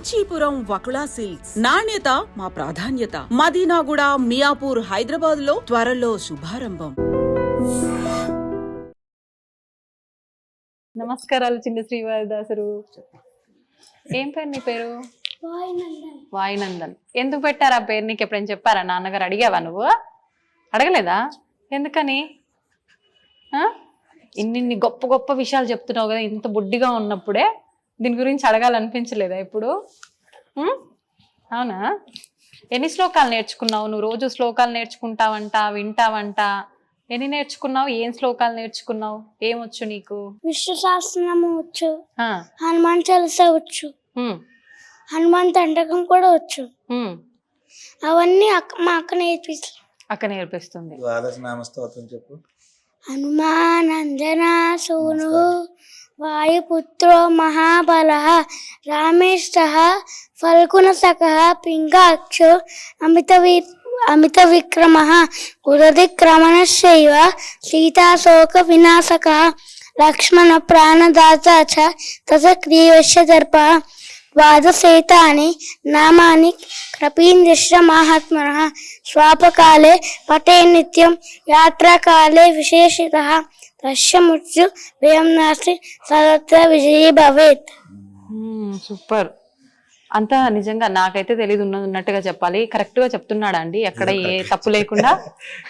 Kanchipuram Vakula silks నాణ్యత మా ప్రాధాన్యత. మదీనాగూడ, మియాపూర్, హైదరాబాద్ లో త్వరలో శుభారంభం. నమస్కారాలు చిన్న శ్రీవారిదాసరు. ఏం పేరు నీ పేరు? వాయునందన్. ఎందుకు పెట్టారు ఆ పేరు? నీకు ఎప్పుడైనా చెప్పారా? నాన్నగారు అడిగావా? నువ్వు అడగలేదా? ఎందుకని? ఇన్ని గొప్ప గొప్ప విషయాలు చెప్తున్నావు కదా, ఇంత బుడ్డిగా ఉన్నప్పుడే దీని గురించి అడగాలనిపించలేదా ఇప్పుడు? అవునా? ఎన్ని శ్లోకాలు నేర్చుకున్నావు నువ్వు? రోజు శ్లోకాలు నేర్చుకుంటావంట, వింటావంట. ఎన్ని నేర్చుకున్నావు? ఏం శ్లోకాలు నేర్చుకున్నావు? ఏమొచ్చు నీకు? విష్ణు సహస్రనామం వచ్చు, హనుమాన్ చాలీసా వచ్చు, హనుమాన్ తండకం కూడా వచ్చు. అవన్నీ మా అక్క నేర్పిస్తుంది. అక్క నేర్పిస్తుంది. ద్వాదశ నామ స్తోత్రం చెప్పు. హనుమానందనా సూను వాయుపుత్రో మహాబలః రామేష్టః ఫల్గుణసఖః పింగాక్షో అమిత విక్రమః ఉదతిక్రమణశ్చైవ సీతాశోక వినాశకః లక్ష్మణ ప్రాణదాత చ తసగ్రీవస్య దర్పః ద్వాదశేతాని నామాని కపీంద్రశ్చ మహాత్మనః స్వాపకాలే పఠే నిత్యం యాత్రాకాలే విశేషితః తస్య మృత్యు భయం నాస్తి సర్వత్ర విజయీ భవేత్. సూపర్. అంతా నిజంగా నాకైతే తెలియదు, ఉన్నట్టుగా చెప్పాలి. కరెక్ట్ గా చెప్తున్నాడా అండి? ఎక్కడ ఏ తప్పు లేకుండా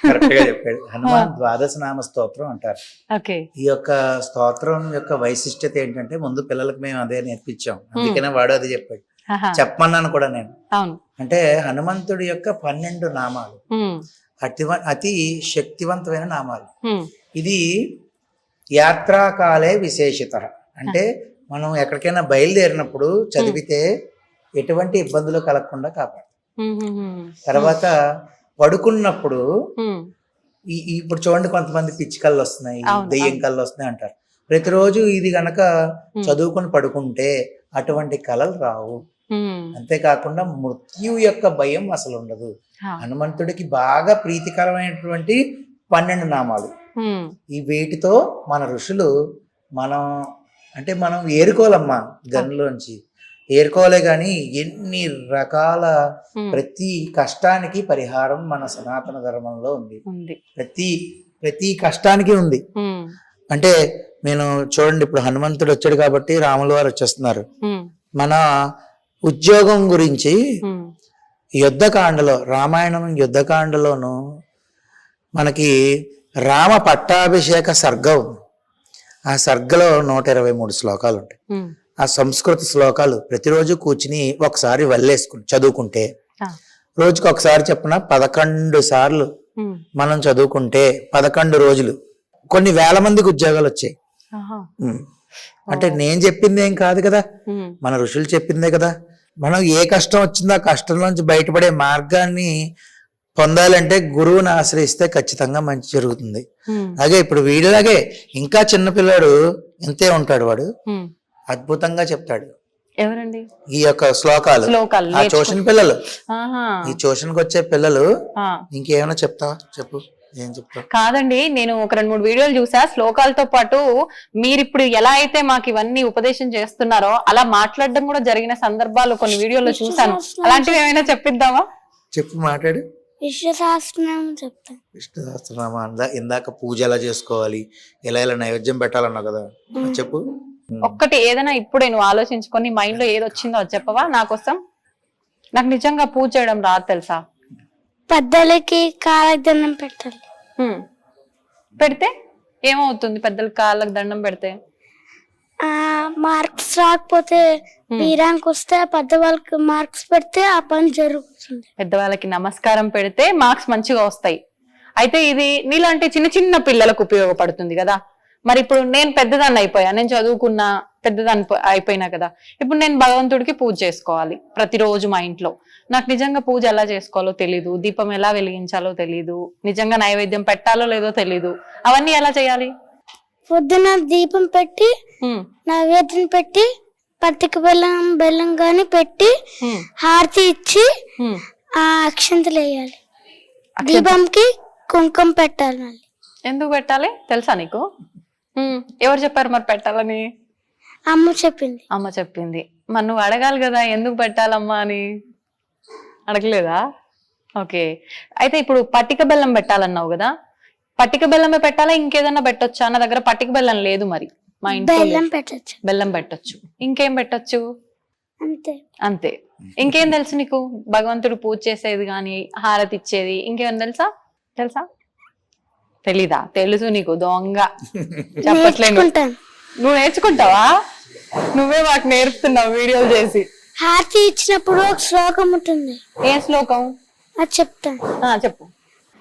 కరెక్ట్ గా చెప్పాడు. హనుమాన్ ద్వాదశ నామ స్తోత్రం అంటారు. ఓకే. ఈ యొక్క స్తోత్రం యొక్క వైశిష్టత ఏంటంటే, ముందు పిల్లలకు మేము అదే నేర్పించాం, అందుకనే వాడు అది చెప్పాడు. చెప్పమన్నాను కూడా నేను. అవును. అంటే హనుమంతుడి యొక్క 12 నామాలు అతి శక్తివంతమైన నామాలు. ఇది యాత్రాకాలే విశేషిత. అంటే మనం ఎక్కడికైనా బయలుదేరినప్పుడు చదివితే ఎటువంటి ఇబ్బందులు కలగకుండా కాపాడు. తర్వాత పడుకున్నప్పుడు ఇప్పుడు చూడండి, కొంతమంది పిచ్చి కళ్ళు వస్తున్నాయి, దెయ్యం కళ్ళు వస్తున్నాయి అంటారు. ప్రతిరోజు ఇది గనక చదువుకొని పడుకుంటే అటువంటి కళలు రావు. అంతేకాకుండా మృత్యు యొక్క భయం అసలు ఉండదు. హనుమంతుడికి బాగా ప్రీతికరమైనటువంటి 12 నామాలు. ఈ వీటితో మన ఋషులు మనం ఏరుకోవాలమ్మా, గన్లోంచి ఏరుకోలే గాని ఎన్ని రకాల ప్రతి కష్టానికి పరిహారం మన సనాతన ధర్మంలో ఉంది. ప్రతి కష్టానికి ఉంది. అంటే నేను చూడండి, ఇప్పుడు హనుమంతుడు వచ్చాడు కాబట్టి రాముల వారు వచ్చేస్తున్నారు. మన ఉద్యోగం గురించి యుద్ధకాండలో, రామాయణం యుద్ధకాండలోను మనకి రామ పట్టాభిషేక సర్గం, ఆ సర్గలో 123 శ్లోకాలు ఉంటాయి. ఆ సంస్కృత శ్లోకాలు ప్రతిరోజు కూర్చుని ఒకసారి వల్లేసుకుని చదువుకుంటే, రోజుకి ఒకసారి చెప్పిన 11 సార్లు మనం చదువుకుంటే 11 రోజులు కొన్ని వేల మందికి ఉద్యోగాలు వచ్చాయి. అంటే నేను చెప్పింది ఏం కాదు కదా, మన ఋషులు చెప్పిందే కదా. మనం ఏ కష్టం వచ్చిందో ఆ కష్టంలోంచి బయటపడే మార్గాన్ని పొందాలంటే గురువుని ఆశ్రయిస్తే ఖచ్చితంగా మంచి జరుగుతుంది. అలాగే ఇప్పుడు వీడిలాగే ఇంకా చిన్నపిల్లాడు ఇంతే ఉంటాడు, వాడు అద్భుతంగా చెప్తాడు. ఎవరండి? ఈ యొక్క శ్లోకాలు ఆ ట్యూషన్ పిల్లలు, ఈ ట్యూషన్కి వచ్చే పిల్లలు. ఇంకేమైనా చెప్తావా? చెప్పు. ఏం చెప్తావు? కాదండి, నేను ఒక 2-3 వీడియోలు చూసా. శ్లోకాలతో పాటు మీరు ఇప్పుడు ఎలా అయితే మాకు ఇవన్నీ ఉపదేశం చేస్తున్నారో అలా మాట్లాడడం కూడా జరిగిన సందర్భాలు కొన్ని వీడియోలో చూసాను. అలాంటివి ఏమైనా చెప్పిద్దామా? చెప్పు, మాట్లాడు. విష్ణు సహస్రనామం చెప్తాను. విష్ణు సహస్రనామం ఇందాక పూజ ఎలా చేసుకోవాలి, ఎలా నైవేద్యం పెట్టాలన్నావు కదా, చెప్పు. ఒక్కటి ఏదైనా ఇప్పుడే నువ్వు ఆలోచించుకొని మైండ్ లో ఏది వచ్చిందో అది చెప్పవా నా కోసం? నాకు నిజంగా పూజ చేయడం రాదు తెలుసా. పెద్దలకి కాళ్ళకి దండం పెట్టాలి. పెడితే ఏమవుతుంది? పెద్దలకి కాళ్ళకి దండం పెడితే మార్క్స్ రాకపోతే ర్యాంక్ వస్తే పెద్దవాళ్ళకి మార్క్స్ పెడితే ఆ పని జరుగుతుంది. పెద్దవాళ్ళకి నమస్కారం పెడితే మార్క్స్ మంచిగా వస్తాయి. అయితే ఇది నీలాంటి చిన్న చిన్న పిల్లలకు ఉపయోగపడుతుంది కదా. మరి ఇప్పుడు నేను పెద్దదాన్ని అయిపోయా, నేను చదువుకున్నా, పెద్దదాన్ని అయిపోయినా కదా. ఇప్పుడు నేను భగవంతుడికి పూజ చేసుకోవాలి ప్రతిరోజు మా ఇంట్లో. నాకు నిజంగా పూజ ఎలా చేసుకోవాలో తెలీదు, దీపం ఎలా వెలిగించాలో తెలీదు, నిజంగా నైవేద్యం పెట్టాలో లేదో తెలీదు. అవన్నీ ఎలా చేయాలి? పొద్దున దీపం పెట్టి, నైవేద్యం పెట్టి, పత్తిక బెల్లం గాని పెట్టి, హారతి ఇచ్చి ఆ అక్షంతలు వేయాలి. దీపంకి కుంకుమ పెట్టాలి. మళ్ళీ ఎందుకు పెట్టాలి తెలుసా నీకు? ఎవరు చెప్పారు మరి పెట్టాలని? అమ్మ చెప్పింది. అమ్మ చెప్పింది. మరి నువ్వు అడగాలి కదా ఎందుకు పెట్టాలమ్మా అని, అడగలేదా? ఓకే. అయితే ఇప్పుడు పట్టిక బెల్లం పెట్టాలన్నావు కదా, పట్టిక బెల్లమే పెట్టాలా ఇంకేదన్నా పెట్టొచ్చా? నా దగ్గర పట్టిక బెల్లం లేదు మరి, మా ఇంట్లో బెల్లం పెట్టచ్చు. బెల్లం పెట్టొచ్చు. ఇంకేం పెట్టొచ్చు? అంతే. అంతే. ఇంకేం తెలుసు నీకు? భగవంతుడు పూజ చేసేది కానీ, హారతి ఇచ్చేది, ఇంకేమైనా తెలుసా? తెలీదా? తెలుసు నీకు, దొంగ చెప్పట్లేదు. నేర్చుకుంటాను. నువ్వు నేర్చుకుంటావా? నువ్వే మాకు నేర్పుతున్నావు వీడియోలు చేసి. హారతి ఇచ్చినప్పుడు ఒక శ్లోకం ఉంటుంది. ఏ శ్లోకం? అది చెప్తాను. చెప్పు.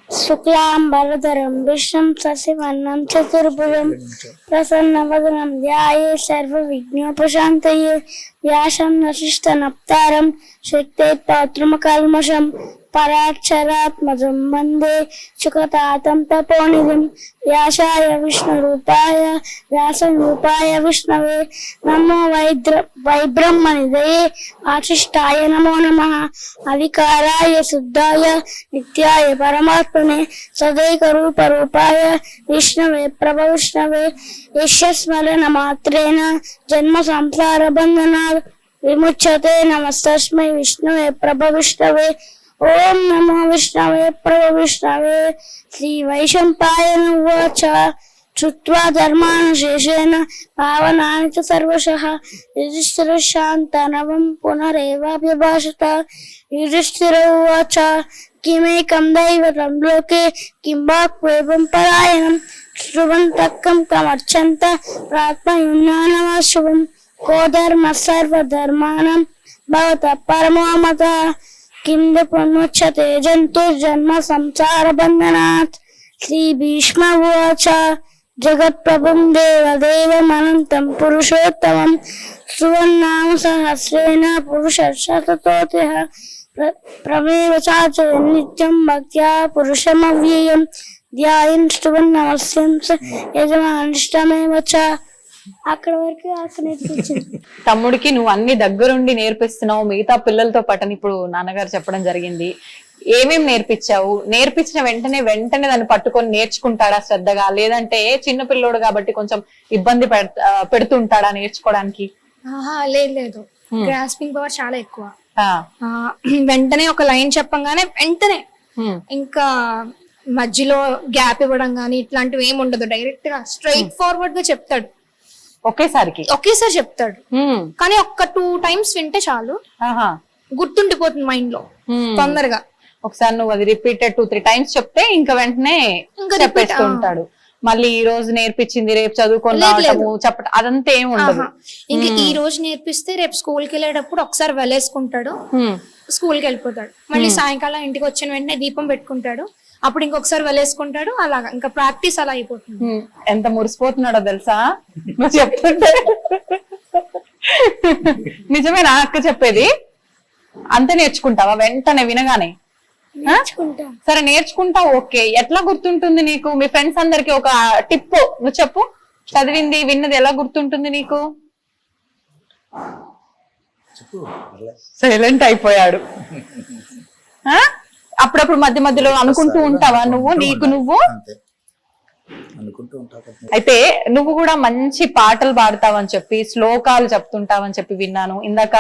శుక్లాంబరధరం విష్ణుం శశివర్ణం చతుర్భుజం ప్రసన్నవదనం ధ్యాయే సర్వ విఘ్నోపశాంతయే వ్యాసం వశిష్ఠ నప్తారం శక్తే పౌత్రమకల్మషం పరాక్షరాత్మజం వందే సుఖతాతం తపోనిధిం వ్యాసాయ విష్ణురూపాయ వ్యాసరూపాయ విష్ణవే నమో వైబ్రహ్మనిధయే వాసిష్ఠాయ నమో నమః అవికారాయ శుద్ధాయ నిత్యాయ పరమాత్మనే సదైకరూపరూపాయ విష్ణవే ప్రభవిష్ణవే యస్య స్మరణ మాత్రేణ జన్మ సంసార బంధనాత్ విముచ్యతే నమస్తస్మై విష్ణవే ప్రభవిష్ణవే ఓం నమో విష్ణవే ప్రభవిష్ణవే శ్రీ వైశంపాయన ఉవాచ శ్రుత్వా ధర్మానుశేషేణ పావనాని చ సర్వశః యుధిష్ఠిరశాంతనవం పునరేవాభ్యభాషత యుధిష్ఠిర ఉవాచ కిమేకం దైవతం లోకే కిం వాక్వేవం పరాయణం శృణ్వంతః కమర్చంత ప్రాత్మయుజ్ఞానమాశుభం కో ధర్మ సర్వధర్మాణం భవతః పరమో మతః కిం పునముచ్యతే జంతుర్జన్మ సంసార బంధనాత్. శ్రీ భీష్మ ఉవాచ జగత్ప్రభుం దేవదేవమనంతం పురుషోత్తమం సువర్నామ సహస్రేణ పురుషశతకోటిః ప్రమేవ చాచ నిత్యం భక్త్యా పురుషమవ్యయం ధ్యాయన్ శ్రువన్నమస్యం యజమానిష్టమేవ చ. అక్కడ వరకు నేర్పించింది. తమ్ముడికి నువ్వు అన్ని దగ్గరుండి నేర్పిస్తున్నావు, మిగతా పిల్లలతో పాటని ఇప్పుడు నాన్నగారు చెప్పడం జరిగింది. ఏమేం నేర్పించావు? నేర్పించిన వెంటనే దాన్ని పట్టుకొని నేర్చుకుంటాడా శ్రద్ధగా, లేదంటే చిన్న పిల్లోడు కాబట్టి కొంచెం ఇబ్బంది పెడుతుంటాడా నేర్చుకోవడానికి? లేదు, గ్రాస్పింగ్ పవర్ చాలా ఎక్కువ. వెంటనే ఒక లైన్ చెప్పంగానే వెంటనే, ఇంకా మధ్యలో గ్యాప్ ఇవ్వడం గానీ ఇట్లాంటివి ఏమి ఉండదు. డైరెక్ట్ గా స్ట్రైట్ ఫార్వర్డ్ గా చెప్తాడు, ఒకేసారి చెప్తాడు. కానీ ఒక్క 2 times వింటే చాలు, గుర్తుండిపోతుంది మైండ్ లో తొందరగా. ఒకసారి నువ్వు అది రిపీటెడ్ 2-3 times చెప్తే ఇంకా వెంటనే చెప్పేస్తూ ఉంటాడు. మళ్ళీ ఈ రోజు నేర్పించింది రేపు చదువుకొని చెప్పటం అదంతా ఏమి ఉండదు. ఇంకా ఈ రోజు నేర్పిస్తే రేపు స్కూల్ కి వెళ్ళేటప్పుడు ఒకసారి వెళ్ళేసుకుంటాడు, స్కూల్ కి వెళ్ళిపోతాడు. మళ్ళీ సాయంకాలం ఇంటికి వచ్చిన వెంటనే దీపం పెట్టుకుంటాడు, అప్పుడు ఇంకొకసారి వెళ్ళేసుకుంటాడు. అలాగా ఇంకా ప్రాక్టీస్ అలా అయిపోతుంది. ఎంత మురిసిపోతున్నాడో తెలుసా నువ్వు చెప్తుంటే. నిజమేనా అక్క చెప్పేది? అంతే నేర్చుకుంటావా వెంటనే వినగానే? సరే నేర్చుకుంటావు, ఓకే. ఎట్లా గుర్తుంటుంది నీకు? మీ ఫ్రెండ్స్ అందరికి ఒక టిప్ నువ్వు చెప్పు. చదివింది విన్నది ఎలా గుర్తుంటుంది నీకు? సైలెంట్ అయిపోయాడు. అప్పుడప్పుడు మధ్య మధ్యలో అనుకుంటూ ఉంటావా నువ్వు? అయితే నువ్వు కూడా మంచి పాటలు పాడతావని చెప్పి, శ్లోకాలు చెప్తుంటావని చెప్పి విన్నాను. ఇందాక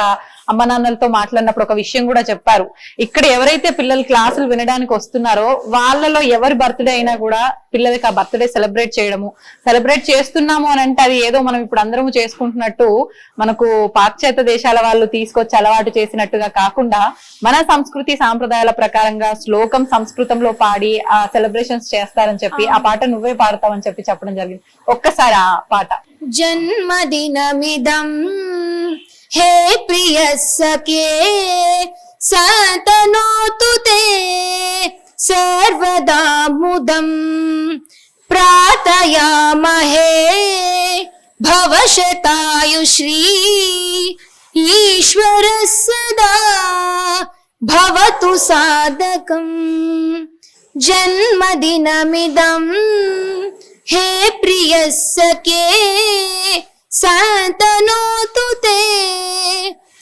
అమ్మ నాన్నలతో మాట్లాడినప్పుడు ఒక విషయం కూడా చెప్పారు. ఇక్కడ ఎవరైతే పిల్లలు క్లాసులు వినడానికి వస్తున్నారో వాళ్ళలో ఎవరి బర్త్డే అయినా కూడా పిల్లలకి ఆ బర్త్డే సెలబ్రేట్ చేస్తున్నాము అని అంటే అది ఏదో మనం ఇప్పుడు అందరము చేసుకుంటున్నట్టు, మనకు పాశ్చాత్య దేశాల వాళ్ళు తీసుకొచ్చి అలవాటు చేసినట్టుగా కాకుండా మన సంస్కృతి సాంప్రదాయాల ప్రకారంగా శ్లోకం సంస్కృతంలో పాడి ఆ సెలబ్రేషన్స్ చేస్తారని చెప్పి ఆ పాట నువ్వే పాడతావని చెప్పి చెప్పడం జరిగింది. ఒక్కసారి ఆ పాట. జన్మదినమిదం హే ప్రియ సఖే సతనోతు తే సర్వదా ముదం ప్రార్థయామహే భవశతాయుశ్రీ ఈశ్వర సదా భవతు సాధకం. జన్మదినమిదం హే ప్రియ సఖే సతనోతు తే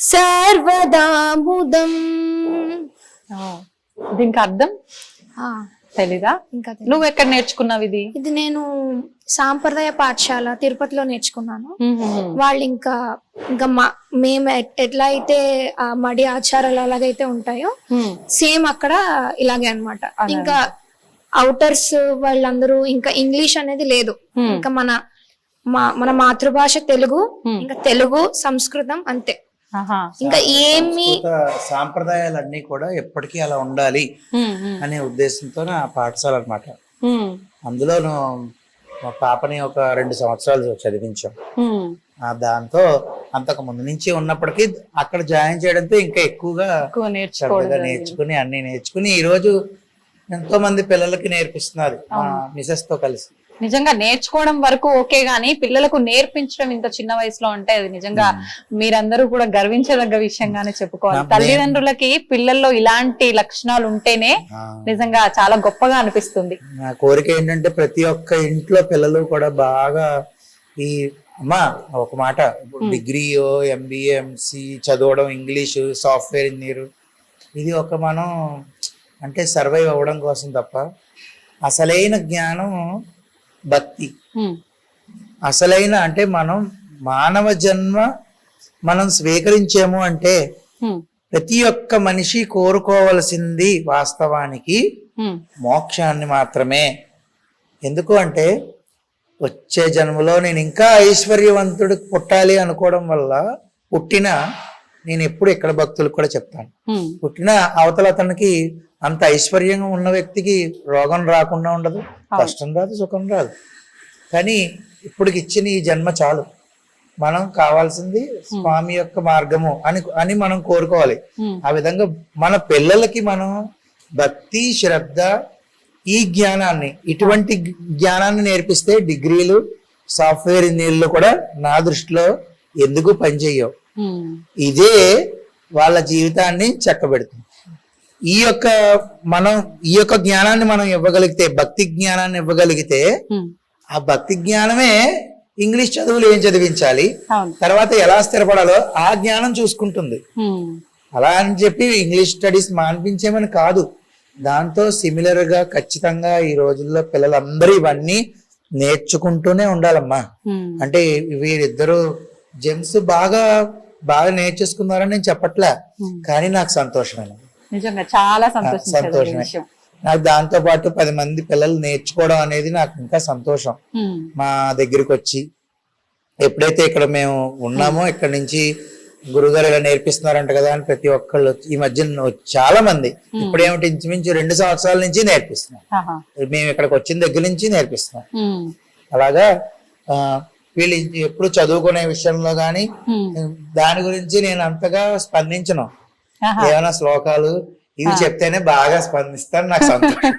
సర్వదా ముదం. దీనికి అర్థం తెలీదా? ఇంకా తెలీదు. నువ్వు ఎక్కడ నేర్చుకున్నావు ఇది? ఇది నేను సాంప్రదాయ పాఠశాల తిరుపతిలో నేర్చుకున్నాను. వాళ్ళు ఇంకా మేము ఎట్లా అయితే ఆ మడి ఆచారాలు అలాగైతే ఉంటాయో సేమ్ అక్కడ ఇలాగే అన్నమాట. ఇంకా అవుటర్స్ వాళ్ళందరూ ఇంకా ఇంగ్లీష్ అనేది లేదు. ఇంకా మన మాతృభాష తెలుగు, ఇంకా తెలుగు సంస్కృతం అంతే. ఇంకా ఏమి సాంప్రదాయాలన్నీ కూడా ఎప్పటికీ అలా ఉండాలి అనే ఉద్దేశంతో ఆ పాఠశాల అన్నమాట. అందులోను మా పాపని ఒక 2 సంవత్సరాలు చదివించాం. దాంతో అంతకు ముందు నుంచి ఉన్నప్పటికీ అక్కడ జాయిన్ చేయడంతో ఇంకా ఎక్కువగా నేర్చుకుని అన్ని నేర్చుకుని ఈ రోజు ఎంతో మంది పిల్లలకి నేర్పిస్తున్నారు మిసెస్ తో కలిసి. నిజంగా నేర్చుకోవడం వరకు ఓకే గానీ పిల్లలకు నేర్పించడం ఇంత చిన్న వయసులో అంటే అది నిజంగా మీరందరూ కూడా గర్వించదగ్గ విషయంగానే చెప్పుకోవాలి. తల్లిదండ్రులకి పిల్లల్లో ఇలాంటి లక్షణాలు ఉంటేనే నిజంగా చాలా గొప్పగా అనిపిస్తుంది. నా కోరిక ఏంటంటే ప్రతి ఒక్క ఇంట్లో పిల్లలు కూడా బాగా ఈ అమ్మా ఒక మాట డిగ్రీయో MBA MC చదవడం, ఇంగ్లీషు, సాఫ్ట్వేర్ ఇంజనీర్, ఇది ఒక మనం అంటే సర్వైవ్ అవ్వడం కోసం తప్ప అసలైన జ్ఞానం భక్తి. అసలైన అంటే మనం మానవ జన్మ మనం స్వీకరించాము అంటే ప్రతి ఒక్క మనిషి కోరుకోవలసింది వాస్తవానికి మోక్షాన్ని మాత్రమే. ఎందుకు అంటే వచ్చే జన్మలో నేను ఇంకా ఐశ్వర్యవంతుడు పుట్టాలి అనుకోవడం వల్ల నేను ఎప్పుడు ఇక్కడ భక్తులకు కూడా చెప్తాను, పుట్టిన అవతల అతనికి అంత ఐశ్వర్యంగా ఉన్న వ్యక్తికి రోగం రాకుండా ఉండదు, కష్టం రాదు, సుఖం రాదు. కానీ ఇప్పటికి ఇచ్చిన ఈ జన్మ చాలు, మనం కావాల్సింది స్వామి యొక్క మార్గము అని మనం కోరుకోవాలి. ఆ విధంగా మన పిల్లలకి మనం భక్తి, శ్రద్ధ, ఈ జ్ఞానాన్ని, ఇటువంటి జ్ఞానాన్ని నేర్పిస్తే డిగ్రీలు, సాఫ్ట్వేర్ ఇంజనీర్లు కూడా నా దృష్టిలో ఎందుకు పనిచేయవు. ఇదే వాళ్ళ జీవితాన్ని చక్కబెడుతుంది. ఈ యొక్క జ్ఞానాన్ని మనం ఇవ్వగలిగితే, భక్తి జ్ఞానాన్ని ఇవ్వగలిగితే, ఆ భక్తి జ్ఞానమే ఇంగ్లీష్ చదువులు ఏం చదివించాలి, తర్వాత ఎలా స్థిరపడాలో ఆ జ్ఞానం చూసుకుంటుంది. అలా అని చెప్పి ఇంగ్లీష్ స్టడీస్ మాన్పించేమని కాదు, దాంతో సిమిలర్ గా ఖచ్చితంగా ఈ రోజుల్లో పిల్లలందరూ ఇవన్నీ నేర్చుకుంటూనే ఉండాలమ్మా. అంటే వీరిద్దరు జెమ్స్ బాగా నేర్చేసుకున్నారని నేను చెప్పట్లే, కానీ నాకు సంతోషమే, నిజంగా చాలా సంతోషమే. నాకు దాంతో పాటు 10 మంది పిల్లలు నేర్చుకోవడం అనేది నాకు ఇంకా సంతోషం. మా దగ్గరికి వచ్చి ఎప్పుడైతే ఇక్కడ మేము ఉన్నామో, ఇక్కడ నుంచి గురుగారు ఇలా నేర్పిస్తున్నారంట కదా అని ప్రతి ఒక్కళ్ళు ఈ మధ్య చాలా మంది ఇప్పుడేమిటి ఇంచుమించు 2 సంవత్సరాల నుంచి నేర్పిస్తున్నాం. మేము ఇక్కడికి వచ్చిన దగ్గర నుంచి నేర్పిస్తున్నాం. అలాగా వీళ్ళు ఎప్పుడు చదువుకునే విషయంలో గాని దాని గురించి నేను అంతగా స్పందించను. ఏమైనా శ్లోకాలు ఇవి చెప్తేనే బాగా స్పందిస్తాను, నాకు సంతోషం.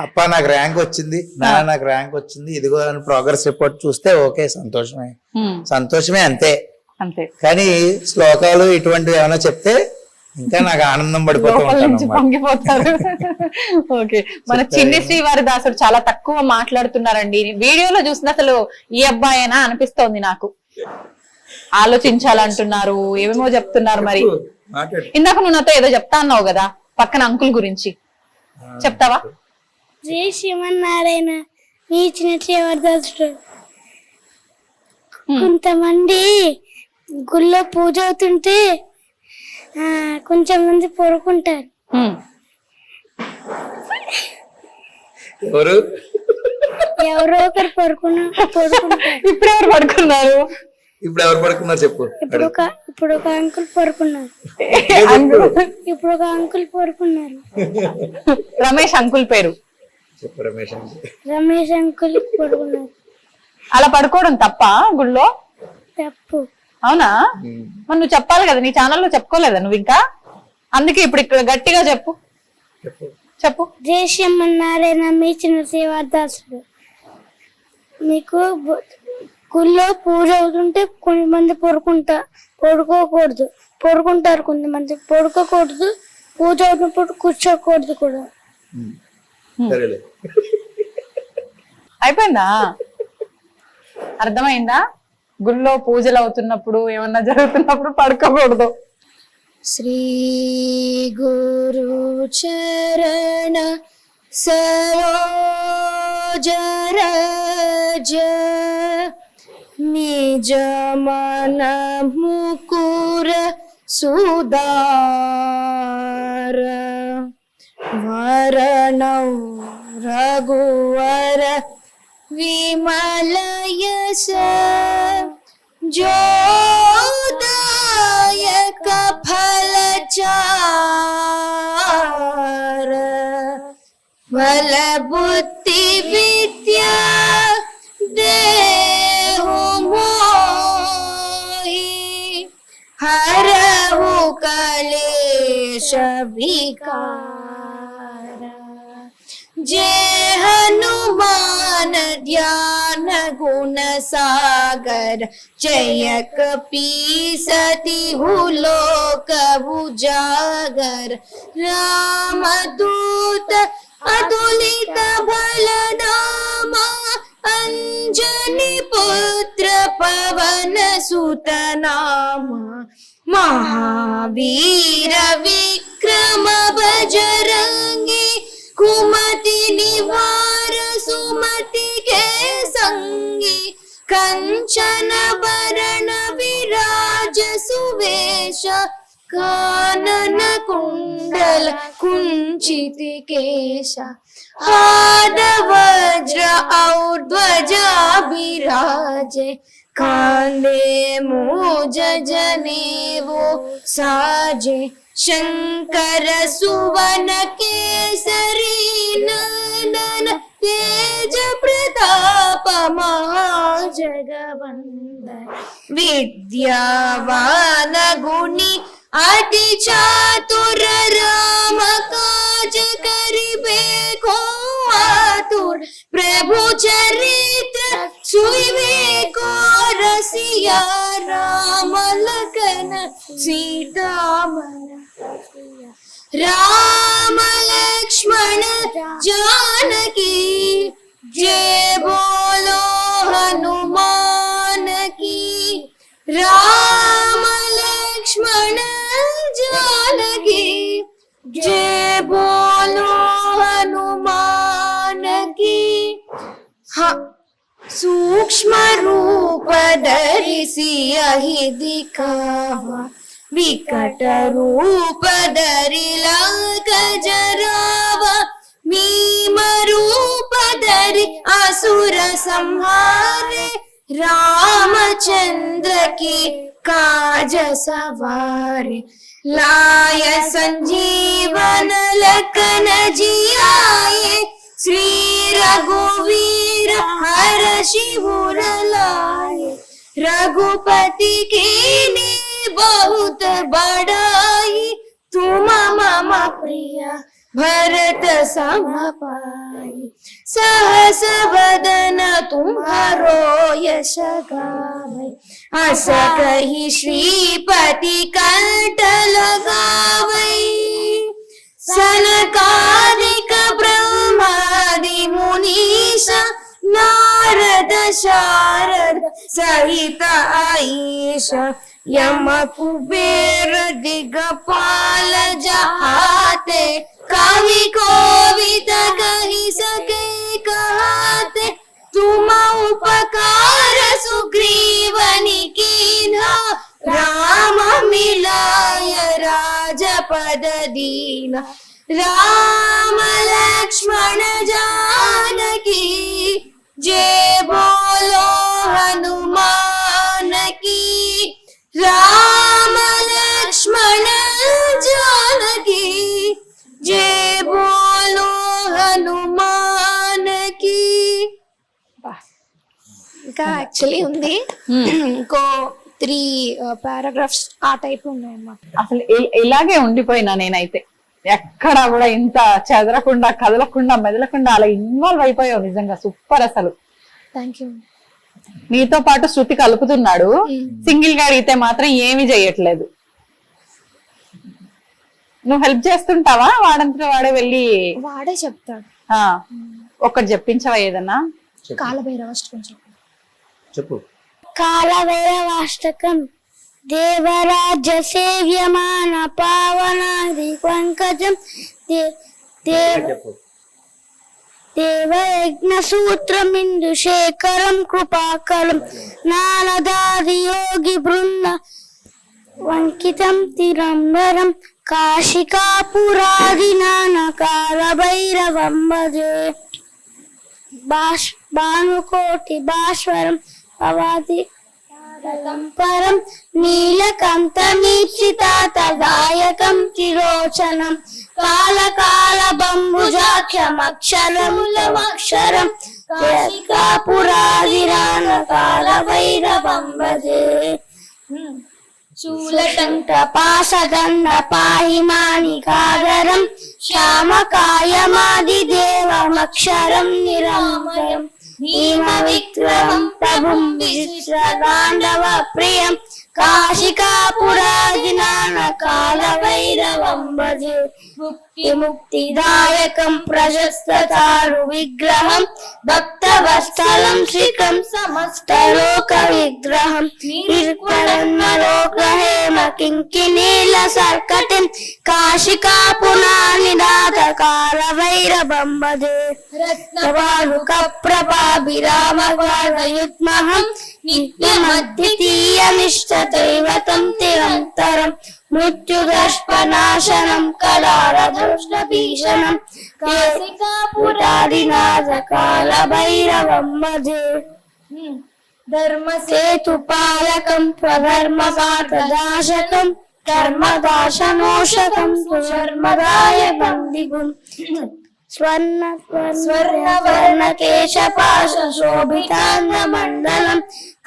అప్ప నాకు ర్యాంక్ వచ్చింది, నాకు ర్యాంక్ వచ్చింది, ఇదిగో ప్రోగ్రెస్ రిపోర్ట్ చూస్తే ఓకే, సంతోషమే అంతే. కానీ శ్లోకాలు ఇటువంటివి ఏమైనా చెప్తే ఇంకా నాకు ఆనందం పొంగిపోతారు. ఓకే, మన చిన్ని శ్రీవారి దాసుడు చాలా తక్కువ మాట్లాడుతున్నారండి. వీడియోలో చూసిన అసలు ఈ అబ్బాయేనా అనిపిస్తోంది నాకు. ఆలోచించాలంటున్నారు, ఏమేమో చెప్తున్నారు. మరి ఇందాక నువ్వు నాతో ఏదో చెప్తా అన్నావు కదా పక్కన అంకుల్ గురించి, చెప్తావా? శ్రీ శ్రీమన్నారాయణ మీ చిన్న శ్రీవారి కొంతమంది గుళ్ళో పూజ అవుతుంటే కొంచెం మంది పడుకుంటారు. ఎవరో ఒకరు పడుకుంటారు. ఇప్పుడు ఎవరు పడుకున్నారు? ఇప్పుడు ఎవరు పడుకున్నారు చెప్పు. ఇప్పుడు ఒక అంకుల్ పడుకున్నారు. రమేష్ అంకుల్ పేరు చెప్పు. రమేష్ అంకుల్ పడుకున్నారు. అలా పడుకోవడం తప్ప గుళ్ళో? తప్పు. అవునా? మరి నువ్వు చెప్పాలి కదా, నీ ఛానల్లో చెప్పుకోలేదా నువ్వు ఇంకా? అందుకే ఇప్పుడు ఇక్కడ గట్టిగా చెప్పు. జై శ్రీమన్నారాయణ మీ చిన్న శ్రీవారదాసుడు. మీకు గుళ్ళో పూజ అవుతుంటే కొంతమంది పడుకోకూడదు, పడుకుంటారు. కొంతమంది పడుకోకూడదు, పూజ అవుతున్నప్పుడు కూర్చోకూడదు కూడా. అయిపోయిందా? అర్థమైందా? గుళ్ళో పూజలు అవుతున్నప్పుడు ఏమన్నా జరుగుతున్నప్పుడు పడుకోకూడదు. శ్రీ గురు చరణ सरोज रज निज मन मुकुर सुदार वरणौ रघुवर विमल यश जोदायक फलचार बल बुद्धि विद्या देहु मोहि हरहु कलेश विकार जय हनुमान ध्यान गुण सागर जय कपीसतिहु लोक उजागर रामदूत अतुलित बलधामा अंजनी पुत्र पवन सुत नामा महावीर विक्रम बजरंगी कुमति निवार सुमति के संगी कंचन वरण विराज सुवेश कानन कुंडल कुंचित केश हाथ वज्र और ध्वजा विराजे कांधे मूज जनेऊ साजे शंकर सुवन केसरी नंदन तेज प्रताप महाजगवंदन विद्यावान गुणी अति चातुर राम काज करिबे को आतुर प्रभु चरित्र सुनिबे को रसिया राम लखन सीता मन राम लक्ष्मण जानकी जय बोलो हनुमान की राम लक्ष्मण जानकी जय बोलो हनुमान की सूक्ष्म रूप धरिसी अहि दिखावा विकट रूप धरि लंक जरावा भीम रूप धरि असुर संहारे रामचंद्र की काज सवारे लाय संजीवन लखन जियाए श्री रघुवीर हर्षि उर लाए रघुपति कीन्ही बहुत बड़ाई तुम मम प्रिय भरत सम पाई सहस वदन तुम्हारो यश गावै अस कहि श्रीपति कंठ लगावै सनकादिक ब्रह्मादि मुनीश नारद शारद सहित आईश यम कुबेर दिगपाल जहाते कवि कोविद कहि सके कहते तुम उपकार सुग्रीवनि कीन्हा राम मिलाय राजपद दीना राम लक्ष्मण जानकी जय बोलो हनुमान की राम लक्ष्मण जानकी जय बोलो हनुमान की ఇంకా యాక్చువల్లీ ఉంది ఇంకో 3 పారాగ్రాఫ్స్ ఆ టైప్ ఉన్నాయన్నమాట. అసలు ఇలాగే ఉండిపోయినా నేనైతే ఎక్కడ కూడా ఇంత చెదరకుండా కదలకుండా మెదలకుండా అలా ఇన్వాల్వ్ అయిపోయావు. నిజంగా సూపర్. అసలు థ్యాంక్ యూ. నీతో పాటు శృతి కలుపుతున్నాడు, సింగిల్ గా అడిగితే మాత్రం ఏమీ చెయ్యట్లేదు. నువ్వు హెల్ప్ చేస్తుంటావా? వాడంతా వాడే వెళ్ళి వాడే చెప్తాడు. ఒక్కటి చెప్పించవా ఏదన్నా? కాలభైరవాష్టకం చెప్పు. కాలభైరవాష్టకం దేవరాజ్య సేవ్యమాన పావనాది పంకజం దేవయజ్ఞ సూత్రమిందు శేఖరం కృపాకరం నారదాది యోగి బృంద వంకితం తిరంబరం కాశికాపురాది నానకాల భైరవం భజే భానుకోటి భాస్వరం భవాది పరం నీలకంఠమీక్షితాతదాయకం చిరోచనం కాళకాల బంబుజాక్షమక్షరములమక్షరం కాశికాపురాదిరానకాల భైరవం భజే శూలటంక పాసదండ పాహి మాణికాధరం శ్యామకాయమాదిదేవమక్షరం నిరామయం భీమ విక్రమం ప్రభుం విశ్వతాండవ ప్రియం కాశికాపురాదినానకాల భైరవం భజే ముక్తిదాయకం ప్రశస్తతారు విగ్రహం భక్తవత్సలం శ్రీకం సమస్తలోక విగ్రహం నిర్మలోకహేమ కింకినీల సర్కటిం కాశికాపునానినాథకాల భైరవం భజే రత్నవారుక ప్రభాభిరామయుగ్మహం నిత్యమద్వితీయమిష్టదైవతం తిరంతరం మృత్యుదర్శనాశనం కళారదృష్టభీషణం కాశికాపురాదినాథకాల భైరవం భజే ధర్మసేతుపాలకం స్వధర్మసాధదాశకం ధర్మదాశనోషకం సుధర్మదాయకం దిగుం స్వర్ణకేశపాశ శోభితాంగమండలం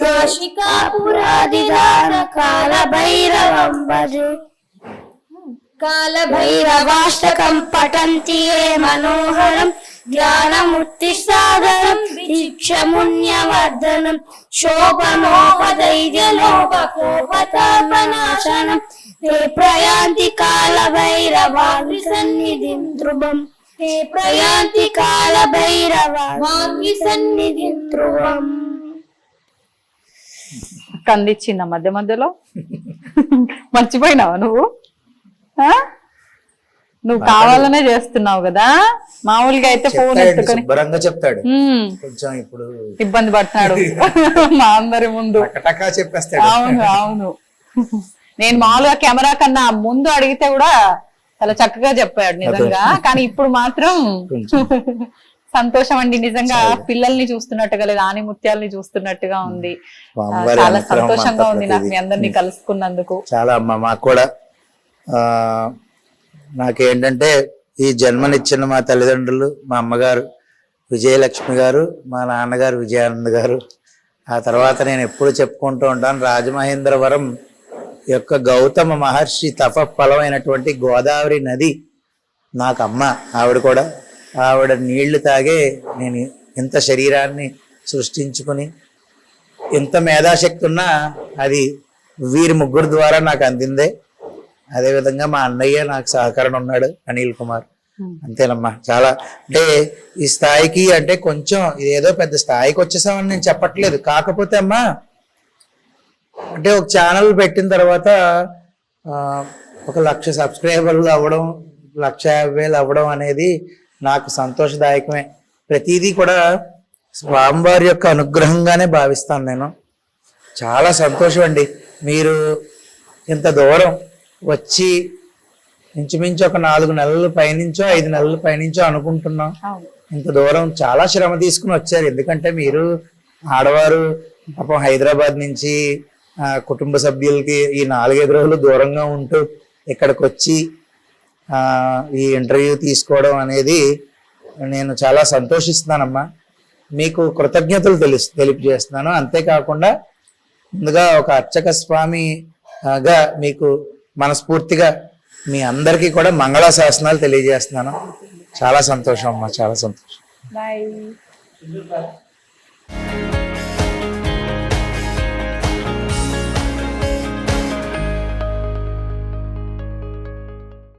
కాశికాపురాదిదానకాల భైరవం భజే కాళభైరవాష్టకం పఠంతి ఏ మనోహరం జ్ఞానముత్తిసాదరం దీక్షమున్యవర్ధనం శోభనోపదైర్యలోపకోపతాపనాశనం తే ప్రయాంతి కాళభైరవాగ్ని సన్నిధిం ధ్రువం తే ప్రయాంతి కాళభైరవాగ్ని సన్నిధిం ధ్రువం. కందిచ్చిందా మధ్య మధ్యలో? మర్చిపోయినావా నువ్వు? నువ్వు కావాలనే చేస్తున్నావు కదా. మామూలుగా అయితే ఫోన్ ఎత్తుకొని శుభ్రంగా చెప్తాడు, కొంచెం ఇప్పుడు ఇబ్బంది పడుతున్నాడు మా అందరి ముందు. చెప్పేస్తాడు. అవును అవును, నేను మామూలుగా కెమెరా కన్నా ముందు అడిగితే కూడా చాలా చక్కగా చెప్పాడు నిజంగా. కానీ ఇప్పుడు మాత్రం సంతోషం అండి, నిజంగా పిల్లల్ని చూస్తున్నట్టుగా లేదు, ఆనిముత్యాలని చూస్తున్నట్టుగా ఉంది. చాలా సంతోషంగా ఉంది నాకు మీ అందరినీ కలుసుకున్నందుకు. చాలా అమ్మ మాకు కూడా. నాకేంటంటే ఈ జన్మనిచ్చిన మా తల్లిదండ్రులు, మా అమ్మగారు విజయలక్ష్మి గారు, మా నాన్నగారు విజయానంద్ గారు. ఆ తర్వాత నేను ఎప్పుడు చెప్పుకుంటూ ఉంటాను, రాజమహేంద్రవరం యొక్క గౌతమ మహర్షి తప ఫలమైనటువంటి గోదావరి నది నాకు అమ్మ. ఆవిడ కూడా, ఆవిడ నీళ్లు తాగే నేను ఇంత శరీరాన్ని సృష్టించుకుని ఎంత మేధాశక్తి ఉన్నా అది వీరి ముగ్గురు ద్వారా నాకు అందిందే. అదేవిధంగా మా అన్నయ్య నాకు సహకరణ ఉన్నాడు, అనిల్ కుమార్. అంతేనమ్మా. చాలా అంటే ఈ స్థాయికి అంటే కొంచెం ఇదేదో పెద్ద స్థాయికి వచ్చేసామని నేను చెప్పట్లేదు. కాకపోతే అమ్మా అంటే ఒక ఛానల్ పెట్టిన తర్వాత 1,00,000 సబ్స్క్రైబర్లు అవ్వడం, 1,50,000 అవ్వడం అనేది నాకు సంతోషదాయకమే. ప్రతిదీ కూడా స్వామివారి యొక్క అనుగ్రహంగానే భావిస్తాను నేను. చాలా సంతోషం అండి. మీరు ఇంత దూరం వచ్చి ఇంచుమించు ఒక 4 నెలల పైనుంచో 5 నెలల పైనుంచో అనుకుంటున్నాం. ఇంత దూరం చాలా శ్రమ తీసుకుని వచ్చారు. ఎందుకంటే మీరు ఆడవారు పాపం హైదరాబాద్ నుంచి కుటుంబ సభ్యులకి ఈ 4-5 రోజులు దూరంగా ఉంటూ ఇక్కడికి వచ్చి ఈ ఇంటర్వ్యూ తీసుకోవడం అనేది నేను చాలా సంతోషిస్తున్నానమ్మా. మీకు కృతజ్ఞతలు తెలియజేస్తున్నాను. అంతేకాకుండా ముందుగా ఒక అర్చక స్వామిగా మీకు మనస్ఫూర్తిగా మీ అందరికీ కూడా మంగళాశాసనాలు తెలియజేస్తున్నాను. చాలా సంతోషం అమ్మా, చాలా సంతోషం. బాయ్.